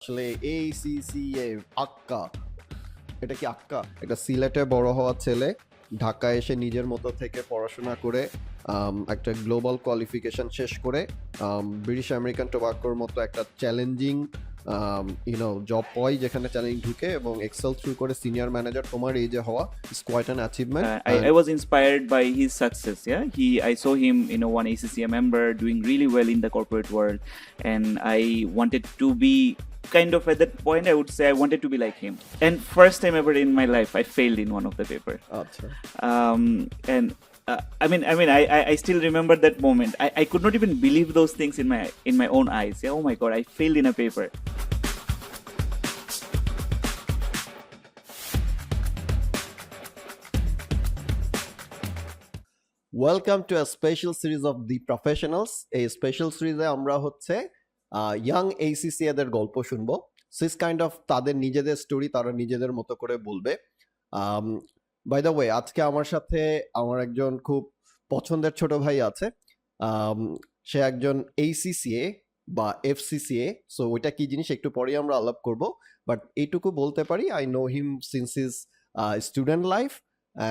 আসলে ACCA আক্কা, এটা কি আক্কা? এটা সিলেটে বড় হওয়া ছেলে ঢাকায় এসে নিজের মতো থেকে পড়াশোনা করে একটা গ্লোবাল কোয়ালিফিকেশন শেষ করে ব্রিটিশ আমেরিকান টোবাকোর মতো একটা চ্যালেঞ্জিং জব পাই, যেখানে চ্যালেঞ্জ ঢুকে এবং এক্সেল থ্রু করে সিনিয়র ম্যানেজার তোমার এই যে হওয়া is quite an achievement. I was inspired by his success. Yeah, I saw him, one ACCA member doing really well in the corporate world, and I wanted to be kind of at that point. I would say I wanted to be like him. And first time ever in my life, I failed in one of the paper. আচ্ছা, And I still remember that moment. I could not even believe those things in my own eyes. Yeah, oh my god, I failed in a paper. Welcome to a special series of the professionals. এই special সিরিজে আমরা হচ্ছে young এইসিসি এদের গল্প শুনবো। Cis kind of তাদের নিজেদের story তারা নিজেদের মতো করে বলবে। বাই দ্য ওয়ে, আজকে আমার সাথে আমার একজন খুব পছন্দের ছোট ভাই আছে। সে একজন ACCA বা FCCA, সো ওইটা কি জিনিস একটু পরেই আমরা আলাপ করব। বাট এইটুকু বলতে পারি, I know him since his student life,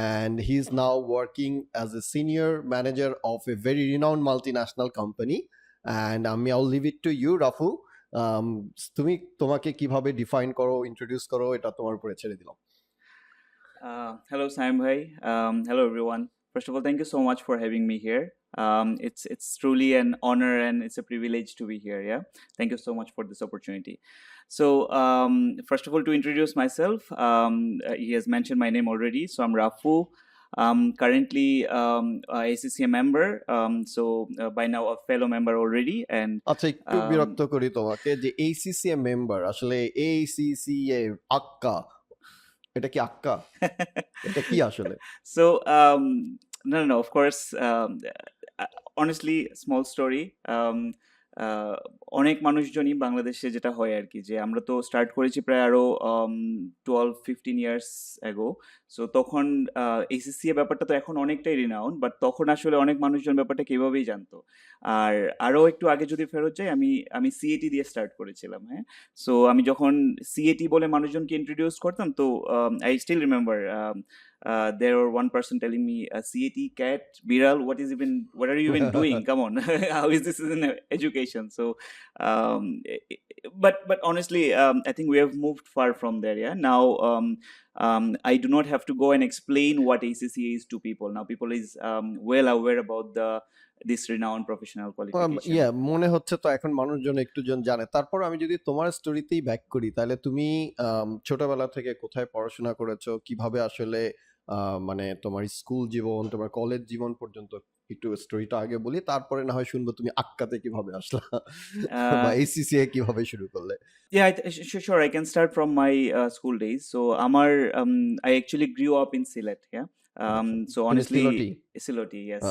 and he's now working as a senior manager of a very renowned multinational company. And I'll leave it to you, Rafu. তুমি তোমাকে কিভাবে ডিফাইন করো, ইন্ট্রোডিউস করো, এটা তোমার উপরে ছেড়ে দিলাম। Hello, Sam bhai. Hello, everyone. First of all, thank you so much for having me here. It's truly an honor and it's a privilege to be here. Yeah, thank you so much for this opportunity. So, first of all, to introduce myself, he has mentioned my name already. So, I'm Rafu. Currently ACCA member. So by now a fellow member already. And আচ্ছা, একটু বিরক্ত করি তোমাকে যে ACCA member, আসলে ACCA Hakka, এটা কি আক্কা? এটা কি আসলে? So no, of course, honestly, small story. অনেক মানুষজনই বাংলাদেশে যেটা হয় আর কি, যে আমরা তো স্টার্ট করেছি প্রায় আরো 12-15 ইয়ার্স অ্যাগো। সো তখন ACCA ব্যাপারটা তো এখন অনেকটাই রিনাউন্ড, বাট তখন আসলে অনেক মানুষজন ব্যাপারটা কিভাবেই জানতো। আর আরো একটু আগে যদি ফেরত যাই, আমি CAT দিয়ে স্টার্ট করেছিলাম। হ্যাঁ, সো আমি যখন CAT বলে মানুষজনকে ইন্ট্রোডিউস করতাম, তো I still remember there were one person telling me, CAT, cat, biral, what are you even doing? Come on, how is this in education? So but honestly, I think we have moved far from there. Yeah, now I do not have to go and explain what ACCA is to people. Now people is well aware about this renowned professional qualification. মনে হচ্ছে তো এখন মানুষজন একটু জন জানে। তারপর আমি যদি তোমার স্টোরিতেই ব্যাক করি, তাহলে তুমি ছোটবেলা থেকে কোথায় পড়াশোনা করেছো, কিভাবে আসলে মানে তোমার স্কুল জীবন, তোমার কলেজ জীবন পর্যন্ত একটু স্টোরিটা আগে বলি, তারপরে না হয় শুনবো তুমি আক্কাতে কিভাবে আসলা বা ACCA কিভাবে শুরু করলে। Yeah, sure. I can start from my school days. So, I actually grew up in Sylhet. Yeah. So honestly, Siloti, yes.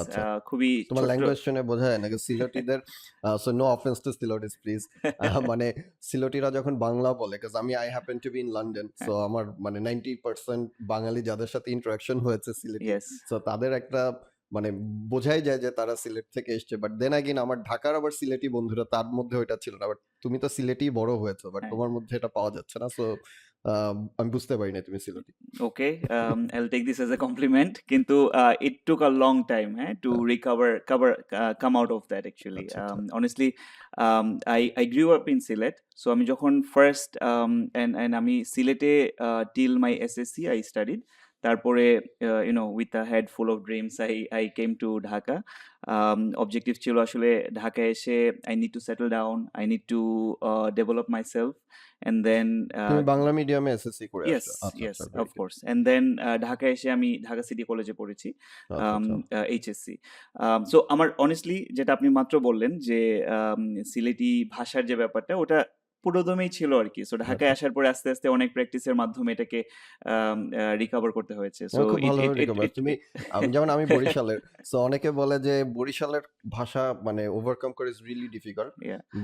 খুবই তোমার ল্যাঙ্গুয়েজ শুনে বোঝা যায় নাকি সিলেটিদের? So no offence to Sylhetis please. মানে সিলেটিরা যখন বাংলা বলে, কাজ আমি I happen to be in London, so আমার মানে 90% বাঙালি যাদের সাথে ইন্টারাকশন হয়েছে সিলেটি, সো তাদের একটা মানে বোঝাই যায় যে তারা সিলেট থেকে এসছে। বাট দেন আগেন আমার ঢাকার আবার সিলেটি বন্ধুরা, তার মধ্যে ওইটা ছিল না। বাট তুমি তো সিলেটি বড় হয়েছো, বাট তোমার মধ্যে এটা পাওয়া যাচ্ছে না। সো আমি বুঝতে পারি না তুমি Sylheti. Okay, I'll take this as a compliment. কিন্তু it took a long time to come out of that actually. Honestly, I grew up in Sylhet. So আমি যখন first and আমি সিলেটে till my SSC I studied. তারপরে with a head full of dreams I came to Dhaka. Objective ছিল আসলে ঢাকায় এসে I need to settle down, I need to develop myself, and then তুমি বাংলা মিডিয়ামে এসএসসি করে আসছো? yes, of course. And then ঢাকায় এসে আমি ঢাকা সিটি কলেজে পড়েছি HSC. So আমার honestly যেটা আপনি মাত্র বললেন যে সিলেটি ভাষার যে ব্যাপারটা, ওটা পুরোদমেই ছিল আর কি। সো ঢাকায় আসার পরে আস্তে আস্তে অনেক প্র্যাকটিসের মাধ্যমে এটাকে রিকভার করতে হয়েছে। সো তুমি যেমন আমি বরিশালের, সো অনেকে বলে যে বরিশালের ভাষা মানে ওভারকাম করে ইজ রিয়েলি ডিফিকাল্ট,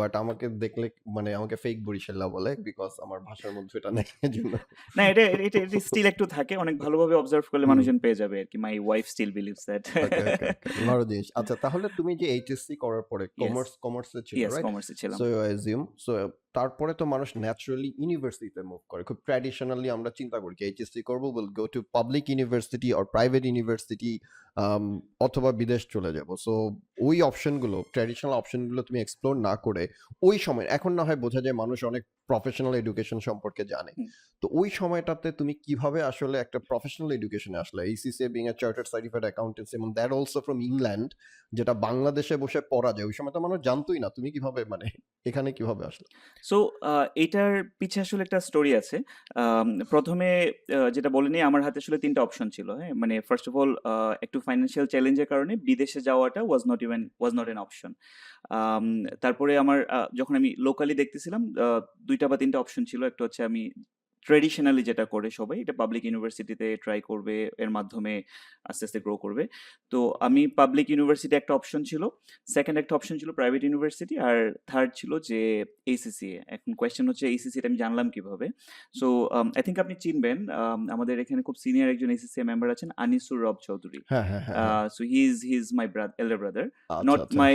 বাট আমাকে দেখলে মানে আমাকে ফেক বরিশালা বলে, বিকজ আমার ভাষার মধ্যে এটা নেই এজন্য। না, এটা স্টিল একটু থাকে, অনেক ভালোভাবে অবজার্ভ করলে মানুষজন পেয়ে যাবে আর কি। My wife still believes that. ভালো জিনিস। আচ্ছা, তাহলে তুমি যে এইচএসসি করার পরে কমার্সে ছিল, রাইট? কমার্সে ছিলাম। সো আই অ্যাজিউম, সো তারপরে তো মানুষ ন্যাচারালি ইউনিভার্সিটিতে মুভ করে। খুব ট্র্যাডিশনালি আমরা চিন্তা করি কি এইচএসসি করবো, will go to public university or private university, অথবা বিদেশ চলে যাব। সো ওই অপশনগুলো, ট্র্যাডিশনাল অপশনগুলো তুমি এক্সপ্লোর না করে ওই সময়, এখন না হয় বোঝা যায় মানুষ অনেক প্রফেশনাল এডুকেশন সম্পর্কে জানে, হুম। তো ওই সময়টাতে তুমি কিভাবে আসলে একটা প্রফেশনাল এডুকেশনে আসলে ACCA being a chartered certified accountants এবং দ্যাট অলসো ফ্রম ইংল্যান্ড, যেটা বাংলাদেশে বসে পড়া যায়, ওই সময় তো মানুষ জানতোই না, তুমি কিভাবে মানে এখানে কিভাবে আসলে? সো এটার পিছে আসলে একটা স্টোরি আছে। প্রথমে যেটা বলে নিই, আমার হাতে আসলে ৩ টা অপশন ছিল, হ্যাঁ? মানে ফার্স্ট অফ অল একটু ফাইন্যান্সিয়াল চ্যালেঞ্জের কারণে বিদেশে যাওয়াটা ওয়াজ নট অ্যান অপশন। আম তারপরে আমার যখন আমি লোকালি দেখতেছিলাম ২ টা বা ৩ টা অপশন ছিল। একটা হচ্ছে আমি ট্র্যাডিশনালি যেটা করে সবাই, এটা পাবলিক ইউনিভার্সিটিতে ট্রাই করবে, এর মাধ্যমে আস্তে, আস্তে গ্রো করবে। তো আমি পাবলিক ইউনিভার্সিটি একটা অপশন ছিল। সেকেন্ড একটা অপশন ছিল প্রাইভেট ইউনিভার্সিটি। আর থার্ড ছিল যে ACCA। এখন কোয়েশ্চেন হচ্ছে ACCA টা আমি জানলাম কিভাবে? সো আই থিংক আপনি চিনবেন। আমাদের এখানে খুব সিনিয়র একজন ACCA মেম্বার আছেন, আনিসুর রব চৌধুরী। হ্যাঁ, হ্যাঁ, হ্যাঁ, হ্যাঁ। So he is my elder brother, আচ্ছা, not আচ্ছা। my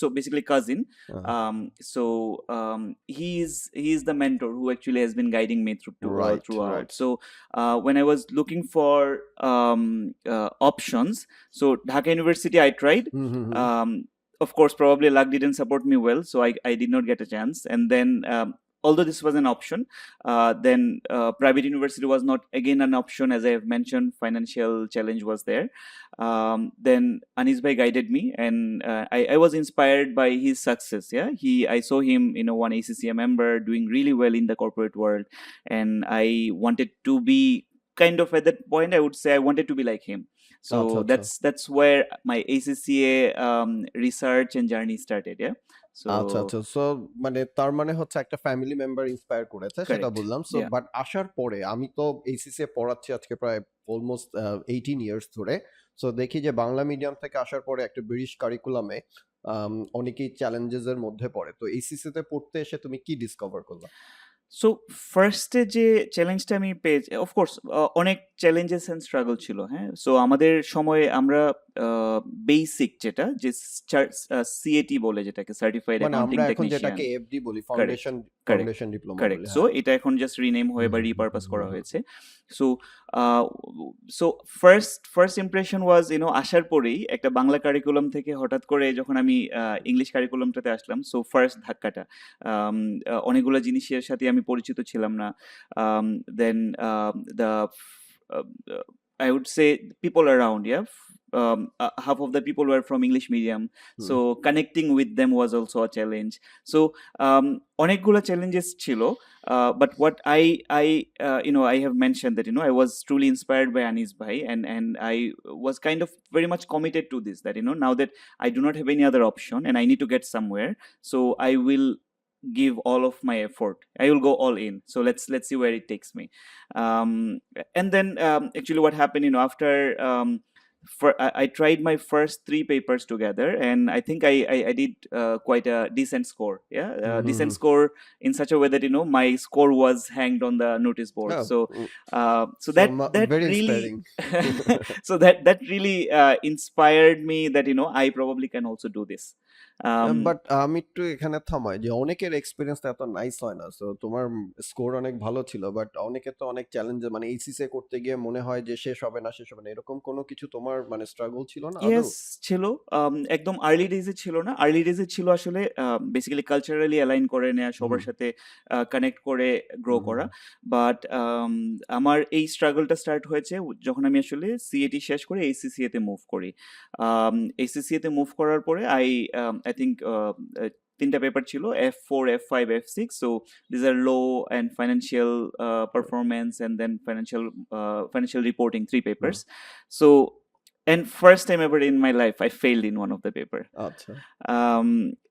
so basically cousin. আহ, So he is the mentor who actually has been guiding me right, throughout. Right. So when I was looking for options, so Dhaka University I tried. Hmm, hmm, hmm. Of course, probably luck didn't support me well, so I did not get a chance. And then, although this was an option, then private university was not again an option, as I have mentioned. Financial challenge was there. Then Anis bhai guided me, and I was inspired by his success. Yeah, I saw him, one ACCA member doing really well in the corporate world, and I wanted to be kind of, at that point, I would say I wanted to be like him. So আচ্ছা, আচ্ছা। that's where my ACCA research and journey started. Yeah. So আচ্ছা, আচ্ছা। So মানে তার মানে হচ্ছে একটা family member inspire করেছে সেটা correct. বললাম। So Yeah. বাট আসার পরে আমি তো ACCA পড়াচ্ছি আজকে প্রায় অলমোস্ট 18 ইয়ার্স ধরে। সো দেখি যে বাংলা মিডিয়াম থেকে আসার পরে একটা ব্রিটিশ কারিকুলামে অনেকেই চ্যালেঞ্জেস এর মধ্যে পড়ে। তো ACCA তে পড়তে এসে তুমি কি ডিসকভার করলা? সো ফার্স্টে যে চ্যালেঞ্জটা আমি পেয়েছি, অফকোর্স অনেক চ্যালেঞ্জেস অ্যান্ড স্ট্রাগল ছিল, হ্যাঁ? সো আমাদের সময়ে আমরা বেসিক যেটা যে সিএটি বলে, যেটাকে সার্টিফাইড মানে অ্যাকাউন্টিং আমরা এখন টেকনিশিয়ান। যেটাকে এফডি বলি, correct, foundation correct, foundation diploma correct. বলি। সো হ্যাঁ। এটা এখন জাস্ট রিনেম হয়ে হুম, বা হুম, হুম, রিপারপাস হুম, করা হুম, হুম। হয়েছে। সো সো ফার্স্ট ইমপ্রেশন ওয়াজ, আসার পরেই একটা বাংলা কারিকুলাম থেকে হঠাৎ করে যখন আমি ইংলিশ কারিকুলামটাতে আসলাম, সো ফার্স্ট ধাক্কাটা, অনেকগুলো জিনিসের সাথে আমি পরিচিত ছিলাম না। Then the I would say people around, yeah. Half of the people were from English medium, hmm. so connecting with them was also a challenge. So অনেকগুলো challenges ছিল, but what I have mentioned that I was truly inspired by Anis bhai, and I was kind of very much committed to this, that now that I do not have any other option and I need to get somewhere, so I will give all of my effort. I will go all in. So let's see where it takes me. um, and then actually what happened, after I tried my first 3 papers together, and I think I did quite a decent score. Yeah, hmm, hmm, decent hmm. score in such a way that my score was hanged on the notice board. হ্যাঁ, So so so that very really inspiring. so that really inspired me, that I probably can also do this. But আমি একটু এখানে থামাই যে অনেকের experience এত nice হয় না। সো তোমার স্কোর অনেক ভালো ছিল, বাট অনেকে তো অনেক চ্যালেঞ্জে মানে ACCA করতে গিয়ে মনে হয় যে শেষ হবে না, শেষ হবে না, এরকম কোনো কিছু তোমার মানে স্ট্রাগল ছিল না আদৌ? ইয়েস, ছিল। একদম আর্লি ডেজে ছিল না। আর্লি ডেজে ছিল আসলে বেসিক্যালি কালচারালি অ্যালাইন করে নেয়া, হুম, সবার সাথে কানেক্ট করে গ্রো হুম, হুম, করা। বাট আমার এই স্ট্রাগলটা স্টার্ট হয়েছে যখন আমি আসলে সিএটি শেষ করে ACCA তে মুভ করি। ACCA তে মুভ করার পরে আই থিংক ৩ টা পেপার ছিল, F4, F5, F6. So these are law and financial performance, and then financial reporting, 3 hmm. papers. So, and first time ever in my life I failed in one of the paper. আচ্ছা।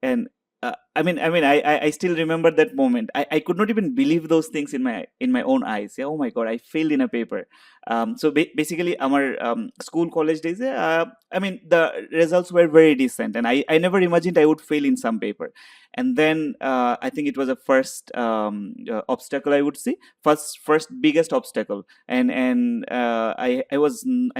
And I still remember that moment. I could not even believe those things in my own eyes. Yeah, oh my god, I failed in a paper. So basically আমার school college days I mean the results were very decent, and I never imagined I would fail in some paper. And then I think it was a first obstacle, I would say, first biggest obstacle. And I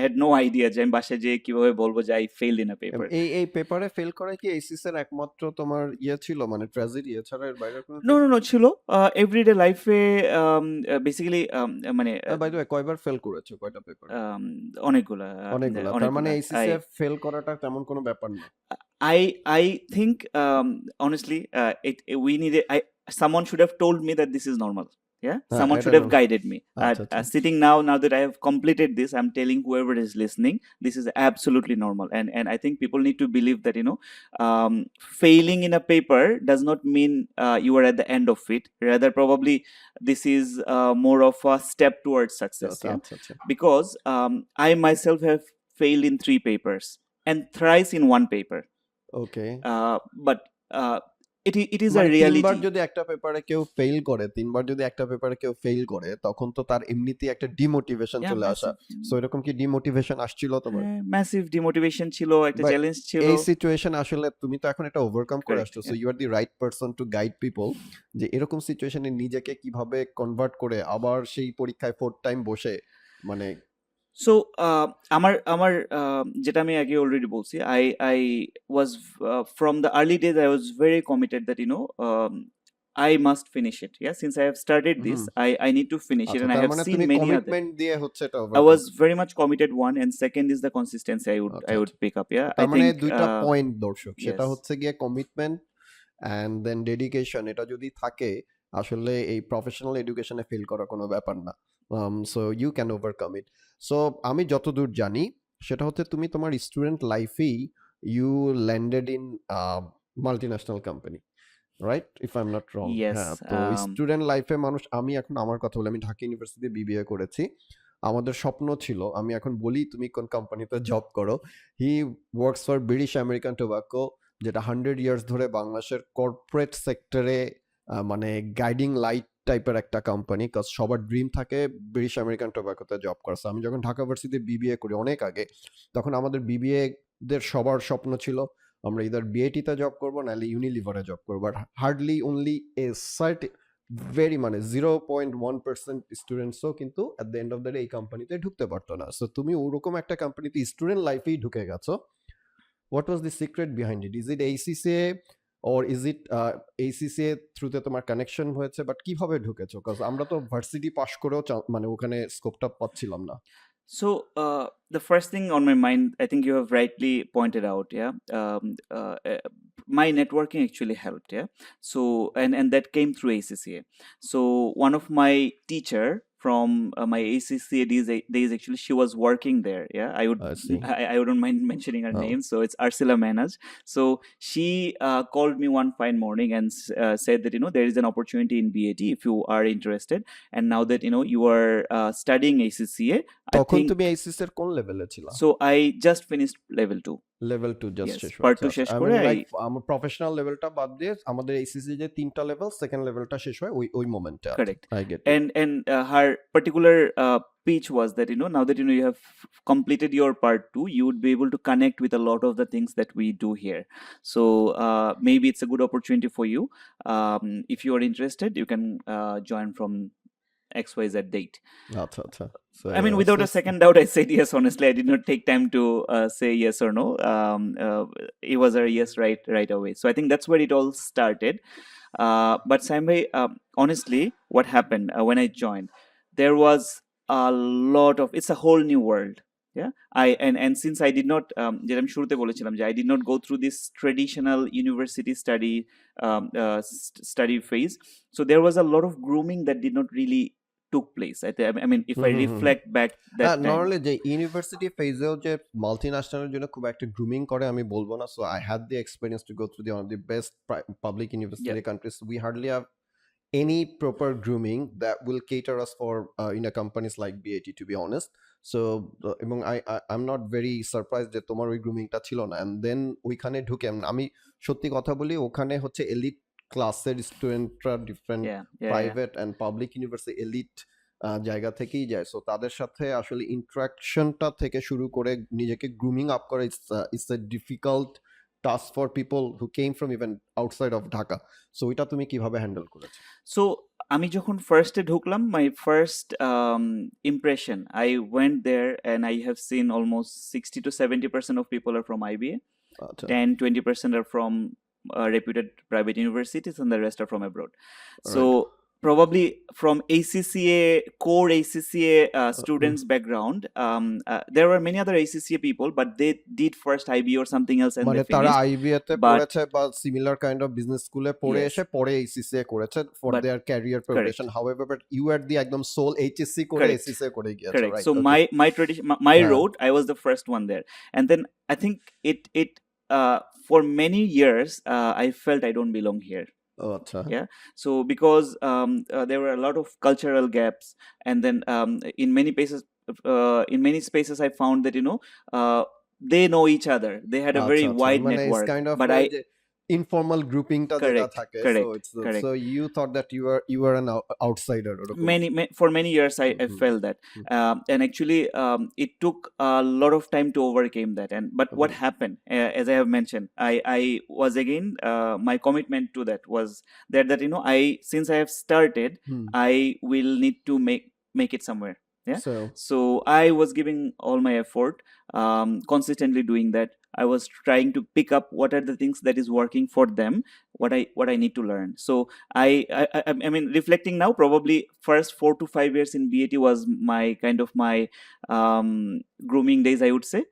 had no idea যে আমি বাসায় যেয়ে কিভাবে বলবো যে I failed in a paper. এই পেপারে fail করা কি এইচএসসি এর একমাত্র তোমার ছিল, মানে ট্র্যাজেডি, এছাড়া এর বাইরে কোনো No, ছিল এভরিডে লাইফে বেসিক্যালি মানে বাই দ্য ওয়ে কয়বার ফেল করেছো, কয়টা পেপার? অনেকগুলা তার মানে এইচএসসি এ ফেল করাটা তেমন কোনো ব্যাপার না। I think honestly we needed someone should have told me that this is normal. Yeah, someone should have guided me. Sitting now that I have completed this, I'm telling whoever is listening, this is absolutely normal. And I think people need to believe that, failing in a paper does not mean you are at the end of it. Rather, probably this is more of a step towards success. Because I myself have failed in 3 papers and thrice in 1 paper. Okay. But it is a reality. তিনবার যদি একটা পেপারে কেউ fail করে তখন তো তার এমনিতেই একটা ডিমোটিভেশন চলে আসা। সো এরকম কি ডিমোটিভেশন আসছিল তোমার? ম্যাসিভ ডিমোটিভেশন ছিল, একটা চ্যালেঞ্জ ছিল। এই সিচুয়েশন আসলে তুমি তো এখন এটা ওভারকাম করে আসছো, so you are the right person to guide people যে এরকম সিচুয়েশনে নিজেকে কিভাবে কনভার্ট করে আবার সেই পরীক্ষায় 4th টাইম বসে মানে সো আমার যেটা আমি আগে অলরেডি বলছি, I was from the early days I was very committed that I must finish it. Yeah, since I have started this, I need to finish it, and I have seen many other. I was very much committed, one, and second is the consistency I would pick up. Yeah, তার মানে দুইটা point দর্শক, সেটা হচ্ছে গিয়ে commitment and then dedication. এটা যদি থাকে আসলে এই প্রফেশনাল এডুকেশনে ফেল করা কোনো ব্যাপার না। So you can overcome it. So আমি যতদূর জানি সেটা হচ্ছে তুমি তোমার স্টুডেন্ট লাইফেই you landed in multinational company, right? If I am not wrong. হ্যাঁ, তো স্টুডেন্ট লাইফে মানুষ, আমি এখন আমার কথা বলি, আমি ঢাকা ইউনিভার্সিটিতে বিবিএ করেছি। আমাদের স্বপ্ন ছিল, আমি এখন বলি তুমি কোন কোম্পানিতে জব করো, he works for British American tobacco, যেটা 100 ইয়ার্স ধরে বাংলাদেশের কর্পোরেট সেক্টরে মানে গাইডিং লাইট টাইপের একটা কোম্পানি। কাজ সবার ড্রিম থাকে ব্রিটিশ আমেরিকান টোবাকোতে জব করা। আমি যখন ঢাকা ইউনিভার্সিটিতে বিবিএ করি অনেক আগে, তখন আমাদের বিবিএ দের সবার স্বপ্ন ছিল আমরা ইদার বিএটিতে জব করবো নাহলে ইউনিলিভারে জব করবো। আর hardly only a certain very মানে 0.1% স্টুডেন্টসও কিন্তু at the end of the day এই কোম্পানিতে ঢুকতে পারতো না। সো তুমি ওরকম একটা কোম্পানিতে স্টুডেন্ট লাইফেই ঢুকে গেছো। What was the secret behind it? Is it ACCA or is it ACCA থ্রুতে তোমার কানেকশন হয়েছে? বাট কিভাবে ঢুকেছো? কারণ আমরা তো ভার্সিটি পাস করেও মানে ওখানে স্কোপটা পাচ্ছিলাম না। So the first thing on my mind, I think you have rightly pointed out, yeah, my networking actually helped, yeah. So and that came through ACCA. So one of my teacher from my ACCA days actually, she was working there. Yeah, I wouldn't mind mentioning her name. So it's Arsila Manaj. So she called me one fine morning and said that there is an opportunity in BAT if you are interested. And now that you are studying ACCA, তখন তুমি ACCA এর কোন লেভেলে ছিলা? So I just finished level 2. Level 2 just শেষ হয়েছে। Part 2 শেষ করে আমার প্রফেশনাল লেভেলটা বাদ দিয়ে আমাদের ACCA যে 3টা লেভেল, সেকেন্ড লেভেলটা শেষ হয় ওই মোমেন্টে। Correct. I get it. And her particular pitch was that now that you have completed your part 2, you would be able to connect with a lot of the things that we do here. So maybe it's a good opportunity for you. If you are interested, you can join from XYZ date. So, I mean, without a second doubt, I said yes. Honestly, I did not take time to say yes or no. It was a yes right away. So I think that's where it all started. But Sambhai, honestly, what happened when I joined, there was a lot of, it's a whole new world. Yeah, and since I did not, যেটা আমি শুরুতে বলেছিলাম যে I did not go through this traditional university study phase, so there was a lot of grooming that did not really took place. I mean, if I reflect back that time, normally যে university ফেজেও যে মাল্টিন্যাশনালের জন্য খুব একটা grooming করে আমি বলবো না। So I had the experience to go through the one of the best public university countries. We hardly have any proper grooming that will cater us for in a companies like BAT, to be honest. So এবং I'm not very surprised যে তোমার ওই গ্রুমিংটা ছিল না। and then ওইখানে ঢুকে আমি সত্যি কথা বলি, ওখানে হচ্ছে এলিট ক্লাসের স্টুডেন্টরা different private and public university elite জায়গা থেকেই যায়। সো তাদের সাথে আসলে ইন্টারাকশনটা থেকে শুরু করে নিজেকে গ্রুমিং আপ করা it's a difficult task for people who came from even outside of Dhaka. So এটা তুমি কিভাবে হ্যান্ডেল করেছো? সো আমি যখন ফার্স্টে ঢুকলাম, my first impression, I went there and I have seen almost 60 to 70% of people are from IBA, আচ্ছা, 10-20% are from reputed private universities, and the rest are from abroad. So right. probably from ACCA, core ACCA students background, there were many other ACCA people, but they did first IB or something else and মানে they তারা finished. IBA তে But পড়েছে বা similar kind of business স্কুলে পড়ে yes, এসে পরে এইচসিসিএ করেছে for but their career correct. Progression. However but you are the একদম সোল এইচএসসি করে Correct. এসিসিএ করে গিয়েছো, Correct. Right? So okay, my tradition, my হ্যাঁ। road, I was the first one there, and then I think it for many years I felt I don't belong here. ও আচ্ছা। Yeah. So because there were a lot of cultural gaps, and then in many spaces I found that they know each other. They had a আচ্ছা, very আচ্ছা। wide মানে it's network, kind of but ওই I যে informal গ্রুপিংটা যেটা correct, থাকে, so correct, it's correct. So you thought that you are an outsider ওরকম। For many years I হুম, felt that, হুম, and actually it took a lot of time to overcome that. And but what right. happened, as I have mentioned, I was again, my commitment to that was that I, since I have started, hmm. I will need to make it somewhere. Yeah. So So I was giving all my effort, consistently doing that. I was trying to pick up what are the things that is working for them, what I need to learn. So I mean, reflecting now, probably first 4 to 5 years in BAT was my kind of my grooming days, I would say,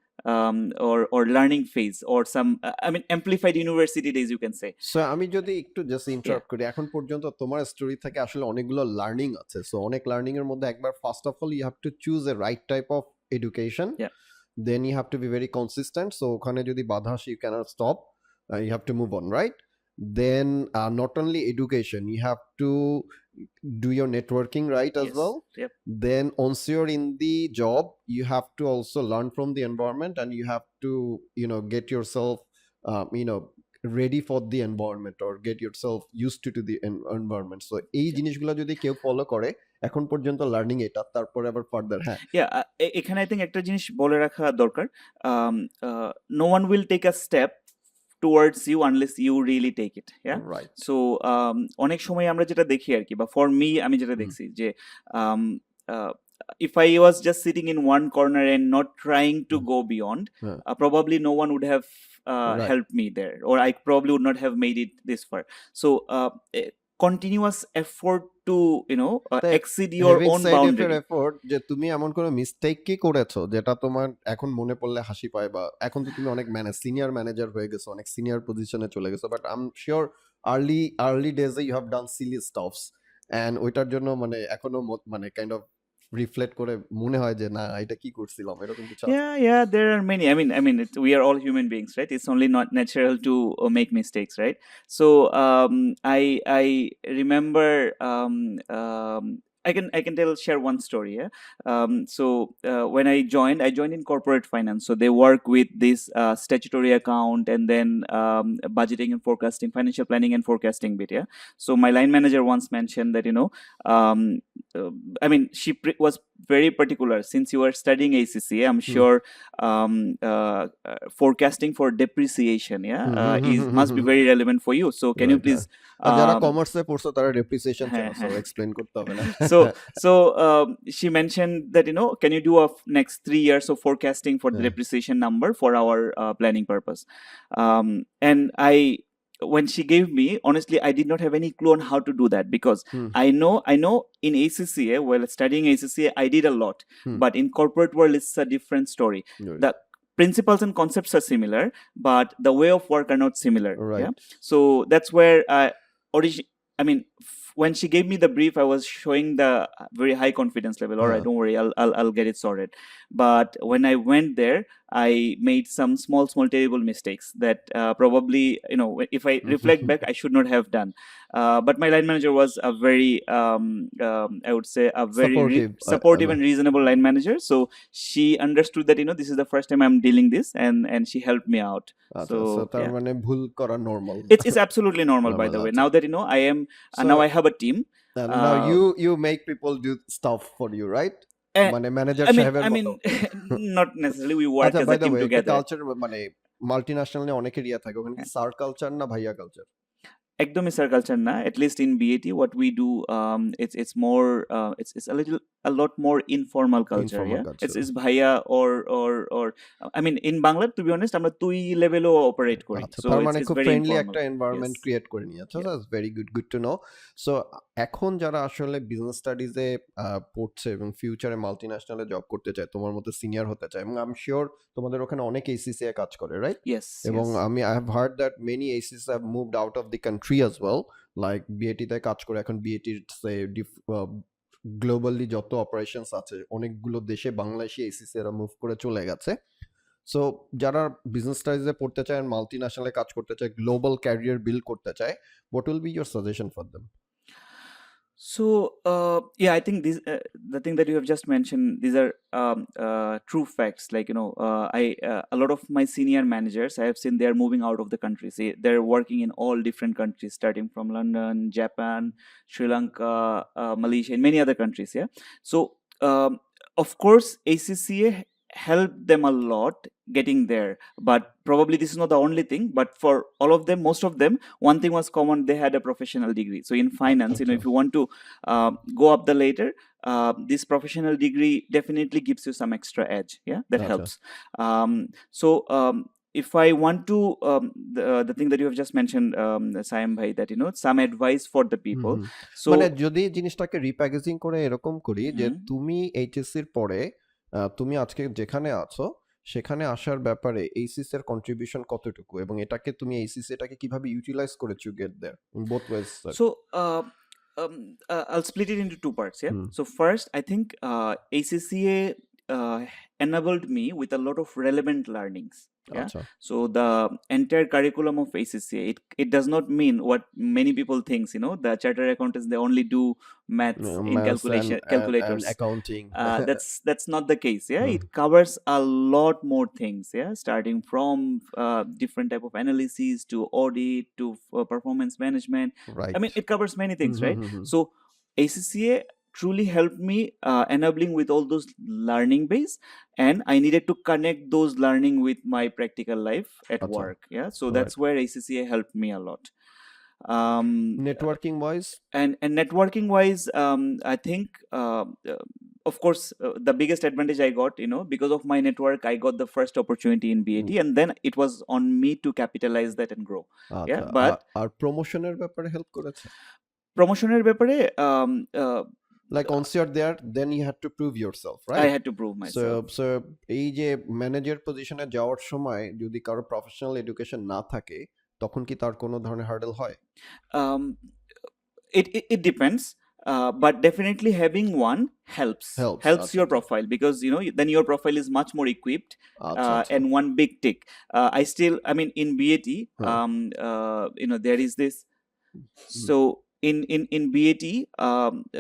or learning phase, or some I mean amplified university days, you can say. So আমি যদি একটু just Yeah. Interrupt করি, এখন পর্যন্ত তোমার story থেকে আসলে অনেকগুলো লার্নিং আছে। সো অনেক লার্নিং এর মধ্যে একবার first of all you have to choose a right type of education, Yeah. Then you have to be very consistent. So ওখানে যদি বাধা আসে you cannot stop, you have to move on, right? Then not only education, you have to do your networking right as Yes. well. Yep. Then once you're in the job, you have to also learn from the environment, and you have to get yourself ready for the environment, or get yourself used to the environment. So এই জিনিসগুলো যদি কেউ follow করে, এখন পর্যন্ত learning এটা, তারপরে আবার ফার্দার। হ্যাঁ, Yeah, এখানে I think একটা জিনিস বলে রাখা দরকার, no one will take a step towards you unless you really take it. Yeah. Right. So অনেক সময় আমরা যেটা দেখি আর কি, বা ফর মি আমি যেটা দেখছি যে um, uh, if I was just sitting in one corner and not trying to go beyond, হ্যাঁ, probably no one would have Right. helped me there, or I probably would not have made it this far. So continuous effort to তা exceed your having own said boundary. your effort, যে তুমি এমন কোনো mistake কি করেছো যেটা তোমার এখন মনে পড়লে হাসি পায়, বা এখন তো তুমি অনেক সিনিয়র ম্যানেজার হয়ে গেছো, অনেক সিনিয়র পজিশনে চলে গেছো, but I am sure early ডেজে you have done silly stuffs, and ওইটার জন্য মানে এখনো মানে কাইন্ড অফ রিফ্লেক্ট করে মনে হয় যে না এটা কি করছিলাম, এরকম কিছু আছে? Yeah, there are many. I mean, we are all human beings, right? It's only not natural to make mistakes, right? So I remember, I can share one story. Yeah. So when I joined in corporate finance. So they work with this statutory account, and then budgeting and forecasting, financial planning and forecasting bit. Yeah. So my line manager once mentioned that um, I mean, she was very particular. Since you are studying ACCA, I'm sure forecasting for depreciation, must be very relevant for you. So can you Right, please? আর যারা কমার্সে পড়ছো তারা depreciation চেনো, so explain করতে হবে না। So she mentioned that can you do a next 3 years of forecasting for the Yeah. depreciation number for our planning purpose? And when she gave me, honestly, I did not have any clue on how to do that, because I know in ACCA, while studying ACCA, I did a lot, but in corporate world, it's a different story. Right. The principles and concepts are similar, but the way of work are not similar. Right. Yeah. So that's where when she gave me the brief, I was showing the very high confidence level. All right, don't worry, I'll get it sorted. But when I went there, I made some small terrible mistakes that probably if I reflect back, I should not have done. But my line manager was a very I would say a very supportive and reasonable line manager. So she understood that this is the first time I'm dealing this, and she helped me out. So তার মানে ভুল করা normal. It's absolutely normal, by the way. Now that I am now I have a team. And now you make people do stuff for you, right? uh, মানে manager I mean, সাহেবের I মতো। mean, not necessarily. We work আচ্ছা, as by a the team way, একটা together. Culture মানে multinational নিয়ে অনেকের ইয়া থাকে, ওখানে কি স্যার কালচার না ভাইয়া কালচার? একদমই স্যার কালচার না, at least in BAT what we do, it's more, it's a lot more informal culture. Informal Yeah, culture. it's bhaiya or I mean, in Bangla, to be honest, আমরা তুই লেভেলও operate করি, আচ্ছা, so তার it's মানে it's খুব very friendly informal. একটা environment Yes. Create করে নিয়ে। আচ্ছা, Yeah. That's very good to know. So এখন যারা আসলে বিজনেস স্টাডিজে পড়ছে এবং ফিউচারে মাল্টিন্যাশনালে জব করতে চায়, তোমার মতো সিনিয়র হতে চায়, এবং আই এম শিওর তোমাদের ওখানে অনেক ACCA কাজ করে, রাইট? Yes. এবং Yes. I have heard that many ACCA have moved out of the country as well, like বিএটিতে কাজ করে এখন বিএটির গ্লোবালি যত অপারেশনস আছে অনেকগুলো দেশে বাংলাদেশি ACCA এরা মুভ করে চলে গেছে। সো যারা বিজনেস স্টাডিজে পড়তে চায়, মাল্টিন্যাশনালে কাজ করতে চায়, গ্লোবাল ক্যারিয়ার বিল্ড করতে চায়, what will be your suggestion for them? So, yeah, I think the thing that you have just mentioned, these are true facts. Like, a lot of my senior managers, I have seen they are moving out of the country. See, they're working in all different countries, starting from London, Japan, Sri Lanka, Malaysia, and many other countries. Yeah. So, um, of course, ACCA helped them a lot getting there, but probably this is not the only thing. But for all of them, most of them, one thing was common: they had a professional degree. So in finance, if you want to go up the ladder, this professional degree definitely gives you some extra edge. Yeah, that Gotcha. helps. So if I want to, the thing that you have just mentioned, Sayam bhai, that some advice for the people. So মানে যদি জিনিসটাকে রিপ্যাকেজিং করে এরকম করি যে হুম, তুমি এইচএসসির পরে তুমি আজকে যেখানে আছো সেখানে আসার ব্যাপারে এইচএসসি এর কন্ট্রিবিউশন কতটুকু, এবং এটাকে তুমি এইচএসসি এটাকে কিভাবে ইউটিলাইজ করেছো get there in both ways? so I'll split it into two parts. Yeah. So first, I think ACCA enabled me with a lot of relevant learnings. Yeah. আচ্ছা, So the entire curriculum of ACCA, it does not mean what many people thinks. The chartered accountants, they only do maths in maths and calculators. accounting. That's not the case. Yeah, it covers a lot more things. Yeah, starting from different type of analyses to audit to performance management. Right. I mean, it covers many things, right? So ACCA truly helped me enabling with all those learning base, and I needed to connect those learning with my practical life at Acha. work. Yeah, so Right. that's where ACCA helped me a lot. Networking wise, And networking wise, I think of course the biggest advantage I got, because of my network, I got the first opportunity in BAT, and then it was on me to capitalize that and grow. Yeah, আচ্ছা, but আর প্রমোশনের ব্যাপারে help করেছে? প্রমোশনের ব্যাপারে Like once you're there, then you have to prove yourself, I right? had to prove myself. So এই যে manager পজিশনে যাওয়ার সময় যদি কারো প্রফেশনাল এডুকেশন না থাকে তখন কি তার কোনো ধরনের হার্ডেল হয়? um, it depends, but definitely having one helps Helps, your আচ্ছা। profile, because then your profile is much more equipped. আচ্ছা, আচ্ছা। And one big tick, I mean, in BAT, there is this. So in BAT,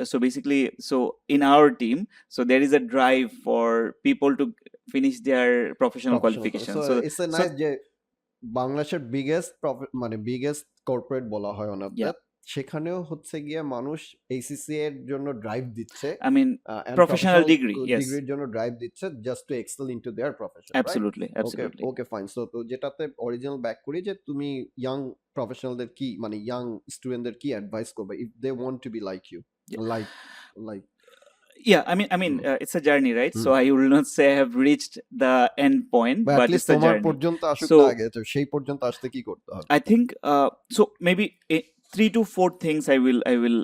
so basically, so in our team, so there is a drive for people to finish their professional qualification. So it's a so nice যে বাংলাদেশের biggest মানে biggest corporate বলা হয় on Yeah. সেখানেও হচ্ছে গিয়ে মানুষ ACCA এর জন্য ড্রাইভ দিচ্ছে, I mean, and professional degree, yes. ডিগ্রির জন্য ড্রাইভ দিচ্ছে just to excel into their profession, Absolutely, absolutely. Okay fine. So তো যেটাতে অরিজিনাল ব্যাক করি যে তুমি ইয়াং প্রফেশনালদের কি মানে ইয়াং স্টুডেন্টদের কি অ্যাডভাইস করবে if they want to be like you, like Yeah, I mean, it's a journey, right? So I will not say I have reached the end point, বা but at least it's a তোমার journey. পর্যন্ত আসুক So না আগে, তো সেই পর্যন্ত আসতে কি করতে হবে? I think so maybe 3 to 4 things I will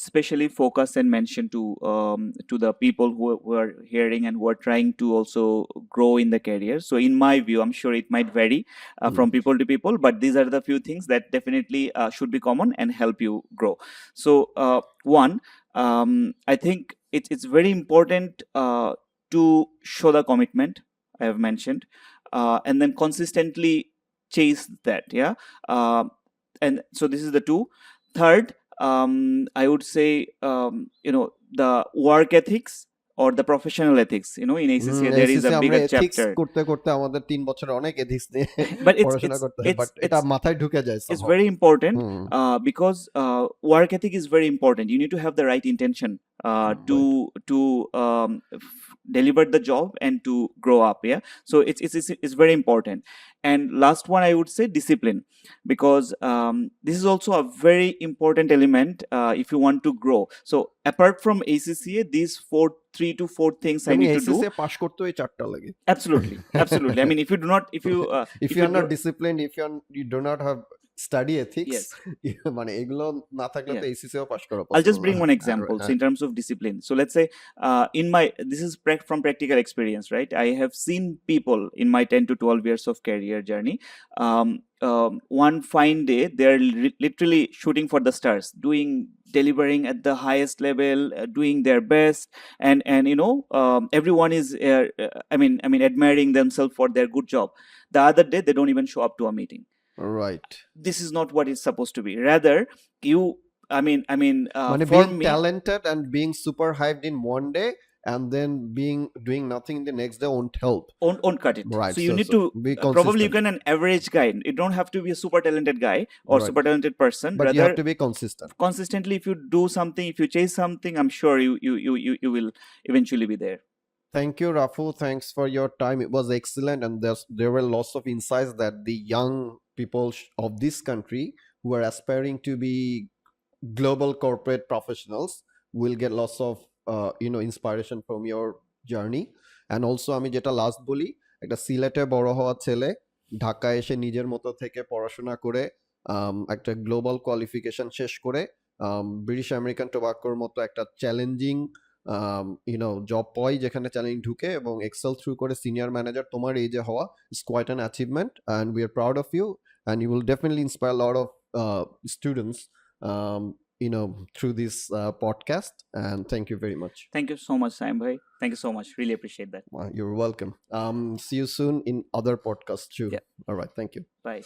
specially focus and mention to the people who are hearing and who are trying to also grow in the career. So in my view, I'm sure it might vary from people to people, but these are the few things that definitely should be common and help you grow. So one, I think it's very important to show the commitment I have mentioned, and then consistently chase that. Yeah. And so this is the two. Third, I would say, the work ethics or the professional ethics. In ACCA there is ACC a আমরা bigger ethics chapter. করতে করতে আমাদের 3 বছরে অনেক ethics নিয়ে But পড়াশোনা করতে হয়, বাট এটা মাথায় ঢুকে যায় it's somehow. very important hmm because work ethic is very important. You need to have the right intention to deliver the job and to grow up. Yeah, so it's very important. And last one, I would say discipline, because this is also a very important element if you want to grow. So apart from ACCA, these 3 to 4 things I এবং need to do. ACC pass করতে ওই 4টা লাগে। Absolutely, absolutely. I mean, if you do not, if you if you are not disciplined, if you do not have study ethics, yes, মানে এগুলো না থাকলে তো yeah. এসিসিও পাস করা I'll just possible bring না। one example. So in terms of discipline, so let's say this is from practical experience, right? I have seen people in my 10 to 12 years of career journey. One fine day, they're literally shooting for the stars, delivering at the highest level, doing their best, and everyone is I mean admiring themselves for their good job. The other day, they don't even show up to a meeting. Right. This is not what it's supposed to be. Rather, you মানে for being me, talented and being super hyped in one day and then doing nothing the next day won't help. won't cut it. Right. So you need to be probably you consistent. can an average guy. You don't have to be a super talented guy or Right. super talented person. But you Rather, have to be consistent. consistently, if you do something, if you chase something, I'm sure you will eventually be there. Thank you, Rafu. Thanks for your time. It was excellent, and there were lots of insights that the young people of this country who are aspiring to be global corporate professionals will get lots of inspiration from your journey. And also আমি যেটা last বলি, একটা সিলেটে বড় হওয়া ছেলে ঢাকায় এসে নিজের মতো থেকে পড়াশোনা করে একটা গ্লোবাল কোয়ালিফিকেশন শেষ করে ব্রিটিশ আমেরিকান টোবাকোর মতো একটা চ্যালেঞ্জিং জব পাই, যেখানে চ্যালেঞ্জ ঢুকে এবং এক্সেল থ্রু করে সিনিয়র ম্যানেজার তোমার এই যে হওয়া is quite an achievement, and we are proud of you, and you will definitely inspire a lot of students through this podcast, and thank you very much. Thank you so much, Sam bhai. Thank you so much. Really appreciate that. You're welcome. See you soon in other podcasts too. Yeah. All right, thank you. Bye.